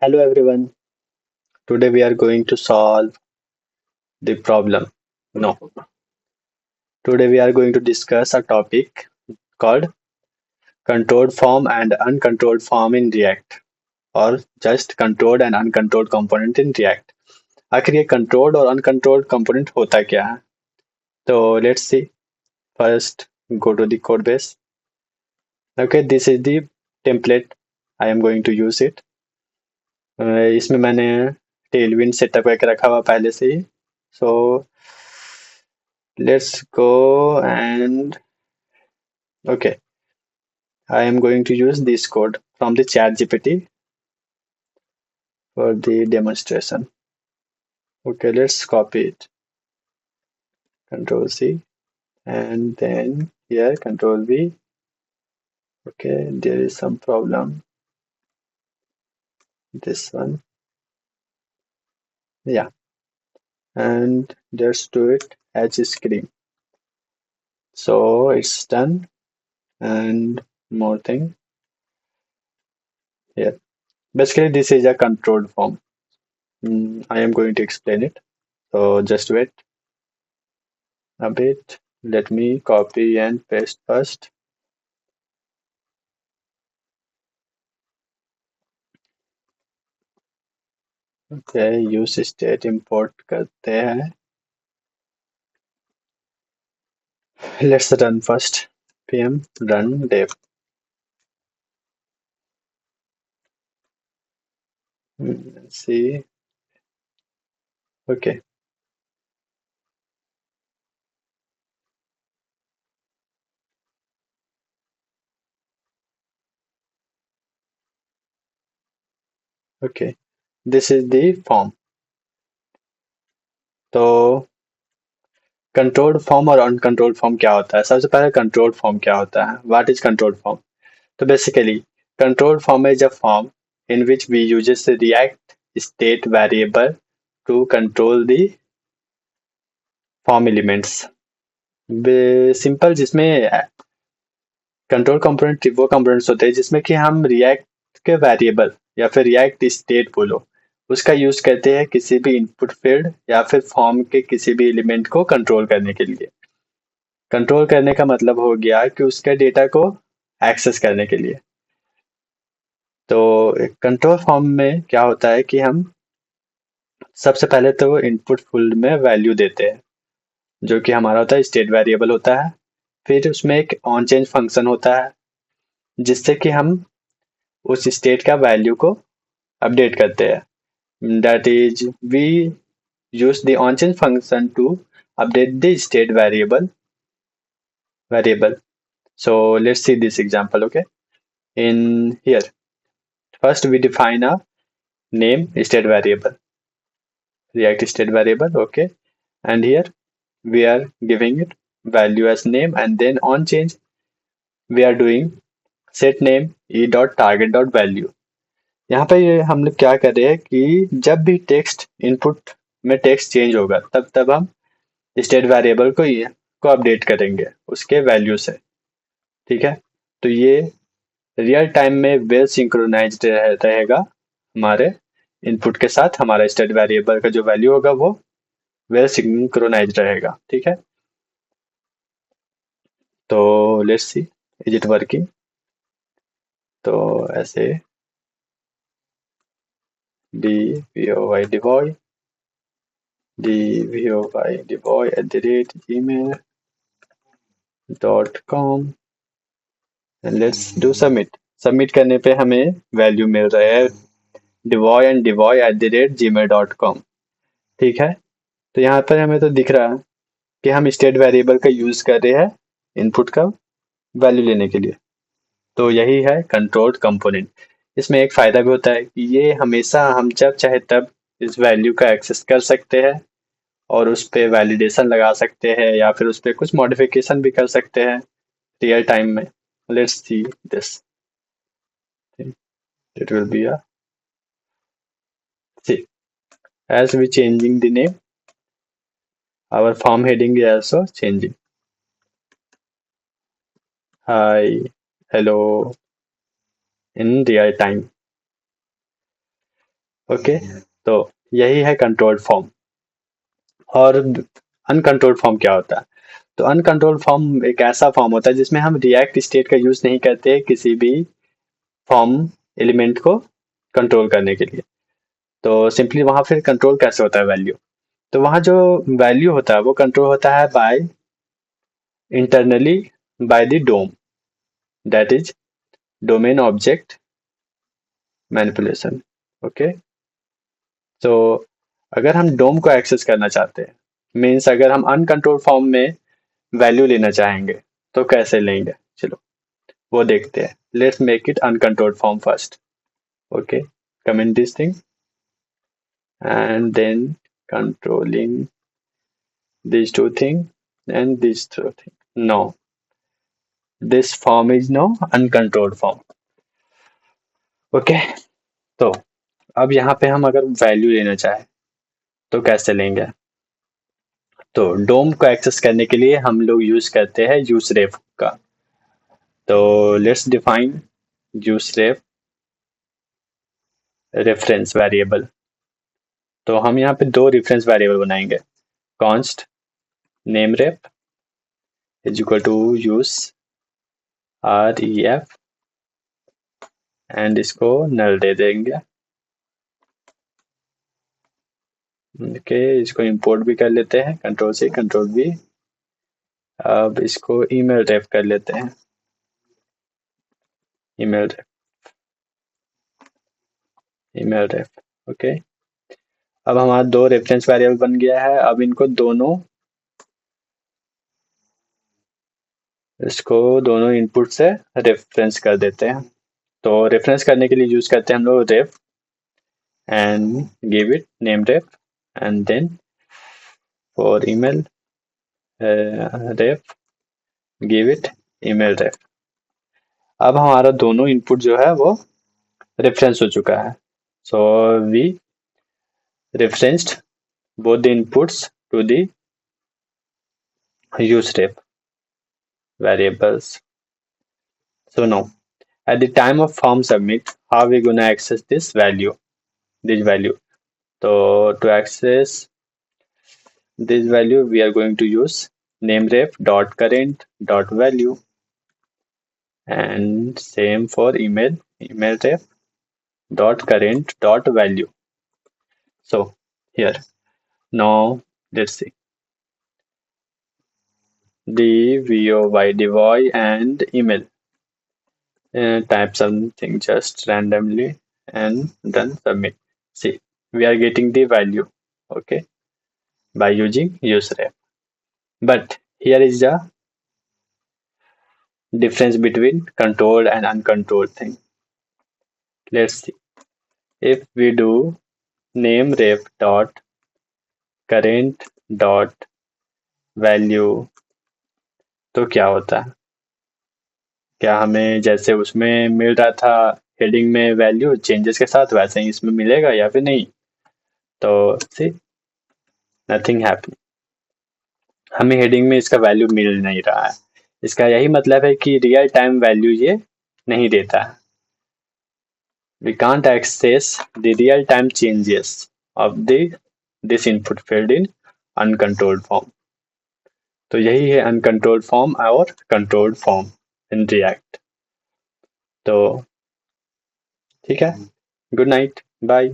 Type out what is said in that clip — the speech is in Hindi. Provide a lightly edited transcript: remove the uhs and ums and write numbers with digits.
Hello everyone. Today we are going to solve the problem. No. Today we are going to discuss a topic called controlled form and uncontrolled form in React or just controlled and uncontrolled component in React. आखिर ये controlled और uncontrolled component होता क्या है? तो let's see. First go to the code base. Okay, this is the template. I am going to use it. इसमें मैंने tailwind setup करके रखा हुआ पहले से ही. So let's go and okay, I am going to use this code from the ChatGPT for the demonstration. Okay, let's copy it. Control C and then here Control V. Okay, there is some problem. This one, yeah, and let's do it as screen. So it's done, and more thing here. Basically, this is a controlled form. I am going to explain it. So just wait a bit. Let me copy and paste first. Okay, use state import करते हैं. Let's run first. pm run dev. Let's see. Okay. Okay. This is the form. तो कंट्रोल्ड फॉर्म और अनकंट्रोल्ड फॉर्म क्या होता है? सबसे पहले कंट्रोल्ड फॉर्म क्या होता है? What is controlled form? तो basically controlled form is a form in which we uses the React state variable to control the form elements. Simple जिसमें कंट्रोल कंपोनेंट वो कंपोनेंट्स होते हैं जिसमें कि हम रिएक्ट के वेरिएबल या फिर रिएक्ट स्टेट बोलो उसका यूज करते हैं किसी भी इनपुट फील्ड या फिर फॉर्म के किसी भी एलिमेंट को कंट्रोल करने के लिए. कंट्रोल करने का मतलब हो गया कि उसके डेटा को एक्सेस करने के लिए. तो कंट्रोल फॉर्म में क्या होता है कि हम सबसे पहले तो इनपुट फील्ड में वैल्यू देते हैं जो कि हमारा होता है स्टेट वेरिएबल होता है. फिर उसमें एक ऑन चेंज फंक्शन होता है जिससे कि हम उस स्टेट का वैल्यू को अपडेट करते हैं. That is, we use the onChange function to update the state variable. So let's see this example. Okay, in here first we define a name state variable, React state variable. Okay, and here we are giving it value as name, and then on change we are doing set name e dot target dot value. यहाँ पे ये हम लोग क्या कर रहे हैं कि जब भी टेक्स्ट इनपुट में टेक्स्ट चेंज होगा तब तब हम स्टेट वेरिएबल को अपडेट करेंगे उसके वैल्यू से. ठीक है, तो ये रियल टाइम में वेल सिंक्रोनाइज्ड रहेगा हमारे इनपुट के साथ. हमारा स्टेट वेरिएबल का जो वैल्यू होगा वो वेल सिंक्रोनाइज्ड रहेगा. ठीक है, तो let's see is it working. तो ऐसे dvoy devoy @gmail.com and let's do submit. Submit करने पे हमें वैल्यू मिल रहा है devoy and devoy@gmail.com. ठीक है, तो यहाँ पर हमें तो दिख रहा है कि हम स्टेट वेरिएबल का यूज कर रहे हैं इनपुट का वैल्यू लेने के लिए. तो यही है कंट्रोल्ड कंपोनेंट. इसमें एक फायदा भी होता है कि ये हमेशा हम जब चाहे तब इस वैल्यू का एक्सेस कर सकते हैं और उस पे वैलिडेशन लगा सकते हैं या फिर उस पे कुछ मॉडिफिकेशन भी कर सकते हैं रियल टाइम में. Let's see this. It will be a see as we changing the name, our form heading is also changing. Hi, hello in real time. Okay, तो यही है कंट्रोल्ड फॉर्म। और अनकंट्रोल्ड फॉर्म क्या होता है? तो अनकंट्रोल्ड फॉर्म एक ऐसा फॉर्म होता है जिसमें हम रिएक्ट स्टेट का यूज नहीं करते किसी भी फॉर्म एलिमेंट को कंट्रोल करने के लिए। तो सिंपली वहां फिर कंट्रोल कैसे होता है वैल्यू? तो वहां जो वैल्यू होता है वो कंट्रोल होता है by internally by the DOM, that is domain object manipulation. Okay, तो अगर हम डोम को एक्सेस करना चाहते हैं, मीन्स अगर हम अनकंट्रोल फॉर्म में वैल्यू लेना चाहेंगे तो कैसे लेंगे? चलो वो देखते हैं। Let's make it uncontrolled form first. Okay, comment this thing and then controlling these two things and these two things. No, this form is no uncontrolled form. Okay, तो अब यहाँ पे हम अगर वैल्यू लेना चाहे तो कैसे लेंगे? तो डोम को एक्सेस करने के लिए हम लोग यूज करते हैं यूजरेफ का। तो let's define useRef reference variable. तो हम यहाँ पे दो रेफरेंस वेरिएबल बनाएंगे। Const name ref is equal to use ref and इसको नल दे देंगे। ओके, इसको इंपोर्ट भी कर लेते हैं, कंट्रोल से कंट्रोल भी। अब इसको ईमेल रेफ कर लेते हैं, ईमेल रेफ, ईमेल रेफ। ओके, अब हमारा दो रेफरेंस वेरिएबल बन गया है। अब इनको दोनों, इसको दोनों इनपुट से रेफरेंस कर देते हैं। तो रेफरेंस करने के लिए यूज करते हैं हम लोग ref and give it name ref and then for email ref give it email ref. अब हमारा दोनों इनपुट जो है वो रेफरेंस हो चुका है। So we referenced both the inputs to the useref variables. So now, at the time of form submit, how we gonna access this value? This value. So to access this value, we are going to use nameref dot current dot value, and same for email ref dot current dot value. So here now let's see the voy and email. Type something just randomly and then submit. See, we are getting the value, okay, by using useref. But here is the difference between controlled and uncontrolled thing. Let's see. If we do name ref dot current dot value, तो क्या होता है? क्या हमें जैसे उसमें मिल रहा था हेडिंग में वैल्यू चेंजेस के साथ, वैसे ही इसमें मिलेगा या फिर नहीं? तो सी, नथिंग हैपनिंग। हमें हेडिंग में इसका वैल्यू मिल नहीं रहा है। इसका यही मतलब है कि रियल टाइम वैल्यू ये नहीं देता है। We can't access the real time changes of this input field in uncontrolled form. तो यही है अनकंट्रोल्ड फॉर्म और कंट्रोल्ड फॉर्म इन रिएक्ट। तो ठीक है, गुड नाइट, बाय।